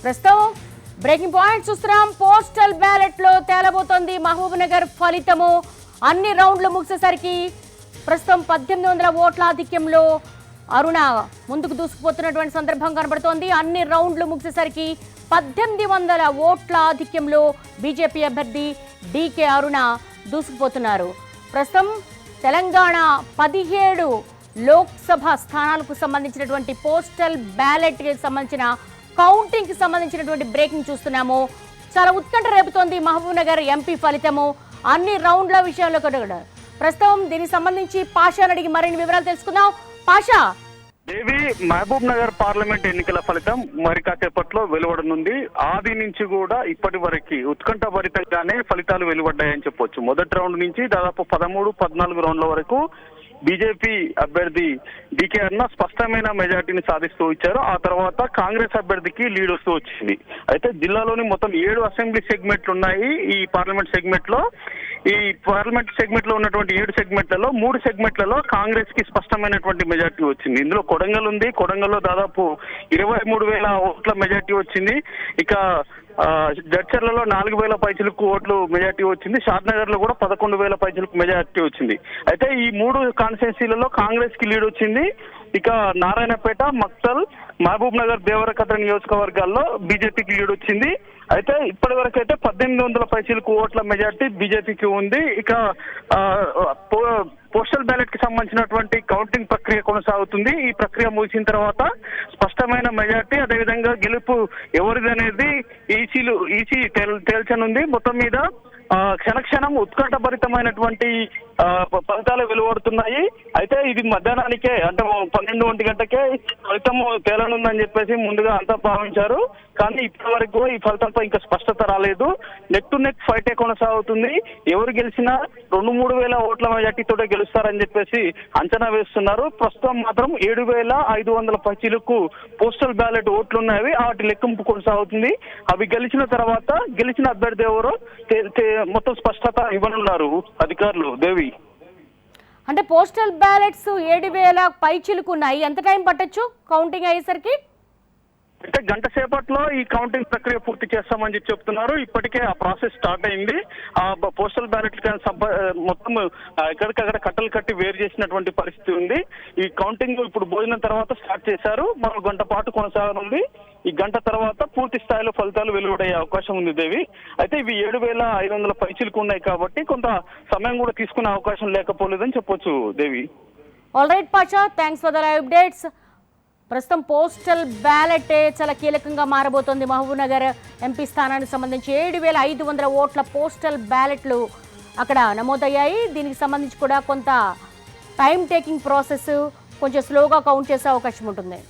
ప్రస్తుతం breaking point చూస్తున్నాం. Postal ballot లో తేలబోతోంది మహబూబ్ నగర్ ఫలితము. అన్ని రౌండ్లు ముగిసేసరికి ప్రస్తుతం 1800 ఓట్ల ఆధిక్యంలో అరుణ ముందుకు దూసుకుపోతున్నటువంటి సందర్భం కనబడుతోంది. అన్ని రౌండ్లు ముగిసేసరికి 1800 ఓట్ల ఆధిక్యంలో బీజేపీ అభ్యర్థి డీకే అరుణ దూసుకుపోతున్నారు. ప్రస్తుతం తెలంగాణ 17 లోక్సభ స్థానాలకు సంబంధించినటువంటి పోస్టల్ బ్యాలెట్ కి సంబంధించిన కౌంటింగ్ కి సంబంధించినటువంటి బ్రేకింగ్ చూస్తున్నాము. చాలా ఉత్కంఠ రేపుతోంది మహబూబ్ నగర్ ఎంపీ ఫలితము. అన్ని రౌండ్ల విషయంలో కూడా ప్రస్తుతం దీనికి సంబంధించి పాషాని అడిగి మరిన్ని వివరాలు తెలుసుకుందాం. పాషా, దేవి, మహబూబ్ నగర్ పార్లమెంట్ ఎన్నికల ఫలితం మరి కాసేపట్లో వెలువడనుంది. ఆది నుంచి కూడా ఇప్పటి వరకు ఉత్కంఠభరితంగానే ఫలితాలు వెలువడ్డాయని చెప్పొచ్చు. మొదటి రౌండ్ నుంచి దాదాపు 13-14 రౌండ్ల వరకు బీజేపీ అభ్యర్థి డీకే అరుణ స్పష్టమైన మెజార్టీని సాధిస్తూ ఇచ్చారు. ఆ తర్వాత కాంగ్రెస్ అభ్యర్థికి లీడ్ వస్తూ వచ్చింది. అయితే జిల్లాలోని మొత్తం 7 అసెంబ్లీ సెగ్మెంట్లు ఉన్నాయి. ఈ పార్లమెంట్ సెగ్మెంట్ లో ఉన్నటువంటి 7 సెగ్మెంట్లలో 3 సెగ్మెంట్లలో కాంగ్రెస్ కి స్పష్టమైనటువంటి మెజార్టీ వచ్చింది. ఇందులో కొడంగల్ ఉంది. కొడంగల్లో దాదాపు 23,000 ఓట్ల మెజార్టీ వచ్చింది. ఇక జడ్చర్లలో 4,000 పైచిలకు ఓట్లు మెజార్టీ వచ్చింది. షాద్నగర్ లో కూడా 11,000 పైచిలకు మెజార్టీ వచ్చింది. అయితే ఈ 3 కాన్స్టిట్యున్సీలలో కాంగ్రెస్ కి లీడ్ వచ్చింది. ఇక నారాయణపేట, మక్తల్, మహబూబ్ నగర్, దేవరకద్ర నియోజకవర్గాల్లో బీజేపీకి లీడ్ వచ్చింది. అయితే ఇప్పటి వరకు అయితే 1800 పైచిలకు ఓట్ల మెజార్టీ బీజేపీకి ఉంది. ఇక పోస్టల్ బ్యాలెట్ కి సంబంధించినటువంటి కౌంటింగ్ ప్రక్రియ కొనసాగుతుంది. ఈ ప్రక్రియ ముగిసిన తర్వాత స్పష్టమైన మెజార్టీ, అదేవిధంగా గెలుపు ఎవరిదనేది ఈసీ తేల్చనుంది. మొత్తం మీద క్షణక్షణం ఉత్కంఠభరితమైనటువంటి ఫలితాలు వెలువడుతున్నాయి. అయితే ఇది మధ్యాహ్నానికే, అంటే 12 గంటకే ఫలితం తేలనుందని చెప్పేసి ముందుగా అంతా భావించారు. కానీ ఇప్పటి వరకు ఈ ఫలితంపై ఇంకా స్పష్టత రాలేదు. నెక్ టు నెక్ ఫైటే కొనసాగుతుంది. ఎవరు గెలిచినా 2-3 వేల ఓట్ల మెజార్టీతోనే గెలుస్తారని చెప్పేసి అంచనా వేస్తున్నారు. ప్రస్తుతం మాత్రం 7,500 పైచిలకు పోస్టల్ బ్యాలెట్ ఓట్లు ఉన్నాయి. వాటి లెక్కింపు కొనసాగుతుంది. అవి గెలిచిన తర్వాత గెలిచిన అభ్యర్థి ఎవరో మొత్తం స్పష్టత ఇవ్వనున్నారు అధికారులు. దేవి, అంటే పోస్టల్ బ్యాలెట్స్ 7,000 పైచిలకు ఉన్నాయి. ఎంత టైం పట్టొచ్చు కౌంటింగ్ అయ్యేసరికి? అంటే గంట సేపట్లో ఈ కౌంటింగ్ ప్రక్రియ పూర్తి చేస్తామని చెప్తున్నారు. ఇప్పటికే ఆ ప్రాసెస్ స్టార్ట్ అయింది. ఆ పోస్టల్ బ్యాలెట్ మొత్తం ఎక్కడికక్కడ కట్టలు కట్టి వేరు చేసినటువంటి పరిస్థితి ఉంది. ఈ కౌంటింగ్ ఇప్పుడు భోజనం తర్వాత స్టార్ట్ చేశారు. మరో గంట పాటు కొనసాగనుంది. ఈ గంట తర్వాత పూర్తి స్థాయిలో ఫలితాలు వెలువడే అవకాశం ఉంది. దేవి, అయితే ఇవి 7,500 పైచిలకు ఉన్నాయి కాబట్టి కొంత సమయం కూడా తీసుకునే అవకాశం లేకపోలేదని చెప్పొచ్చు. Devi, all right Pasha, thanks for the live updates. ప్రస్తుతం పోస్టల్ బ్యాలెట్ చాలా కీలకంగా మారబోతోంది. మహబూబ్ నగర్ ఎంపీ స్థానానికి సంబంధించి 7,500 ఓట్ల పోస్టల్ బ్యాలెట్లు అక్కడ నమోదయ్యాయి. దీనికి సంబంధించి కూడా కొంత టైం టేకింగ్ ప్రాసెస్, కొంచెం స్లోగా కౌంట్ చేసే అవకాశం ఉంటుంది.